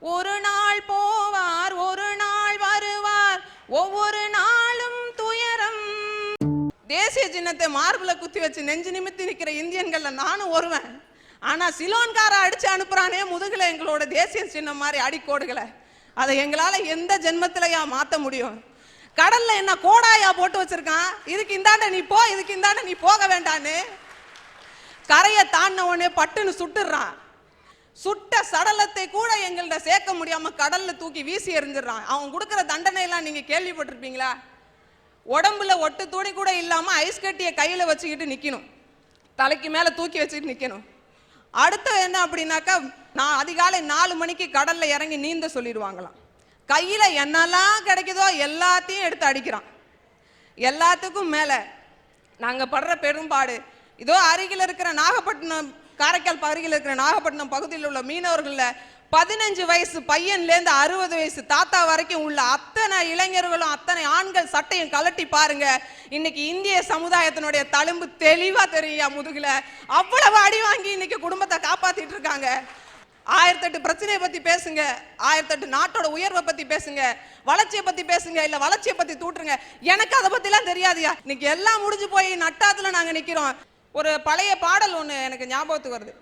ஒரு நாள் போவார் ஒரு நாள் வருவார் ஒவ்வொரு நாளும் துயரம். தேசிய சின்னத்தை மார்புல குத்தி வச்சு நெஞ்சு நிமித்தி நிக்கிற இந்தியன்கள்ல நானும் ஒருவன். ஆனா சிலோன்கார அடிச்சு அனுப்புறானே முதுகுல எங்களோட தேசிய சின்னம் மாதிரி அடிக்கோடுகளை, அதை எங்களால எந்த ஜென்மத்திலயா மாத்த முடியும்? கடல்ல என்ன கோடாயா போட்டு வச்சிருக்கான், இதுக்கு இந்தாண்ட நீ போ, இதுக்கு இந்தாண்ட நீ போக வேண்டான்னு. கரையை தாண்டின உடனே பட்டுன்னு சுட்டுறான். சுட்ட சடலத்தை கூட எங்கள்கிட்ட சேர்க்க முடியாம கடல்ல தூக்கி வீசி எறிஞ்சிடறான். அவன் கொடுக்குற தண்டனை எல்லாம் நீங்க கேள்விப்பட்டிருப்பீங்களா? உடம்புல ஒட்டு துணி கூட இல்லாம ஐஸ் கட்டிய கையில வச்சுக்கிட்டு நிக்கணும், தலைக்கு மேல தூக்கி வச்சுக்கிட்டு நிக்கணும். அடுத்து என்ன அப்படின்னாக்கா, நான் அதிகாலை 4 மணிக்கு கடல்ல இறங்கி நீந்த சொல்லிடுவாங்களாம். கையில என்னெல்லாம் கிடைக்குதோ எல்லாத்தையும் எடுத்து அடிக்கிறான். எல்லாத்துக்கும் மேல நாங்க படுற பெரும்பாடு, இதோ அருகில் இருக்கிற நாகப்பட்டினம், காரைக்கால் அருகில் இருக்கிற நாகப்பட்டினம் பகுதியில் உள்ள மீனவர்கள 15 வயசு பையன்லேருந்து 60 வயசு தாத்தா வரைக்கும் உள்ள அத்தனை இளைஞர்களும் அத்தனை ஆண்கள் சட்டையும் கலட்டி பாருங்க. இன்னைக்கு இந்திய சமுதாயத்தினுடைய தழும்பு தெளிவா தெரியும் முதுகுல. அவ்வளவு அடி வாங்கி இன்னைக்கு குடும்பத்தை காப்பாத்திட்டு இருக்காங்க. 1008 பிரச்சனையை பத்தி பேசுங்க, 1008 நாட்டோட உயர்வை பத்தி பேசுங்க, வளர்ச்சியை பத்தி பேசுங்க, இல்ல வளர்ச்சியை பத்தி தூட்டுருங்க. எனக்கு அதை பத்தி எல்லாம் தெரியாதியா. இன்னைக்கு எல்லாம் முடிஞ்சு போய் நட்டாத்துல நாங்க நிக்கிறோம். ஒரு பழைய பாடல் ஒண்ணு எனக்கு ஞாபகத்துக்கு வருது.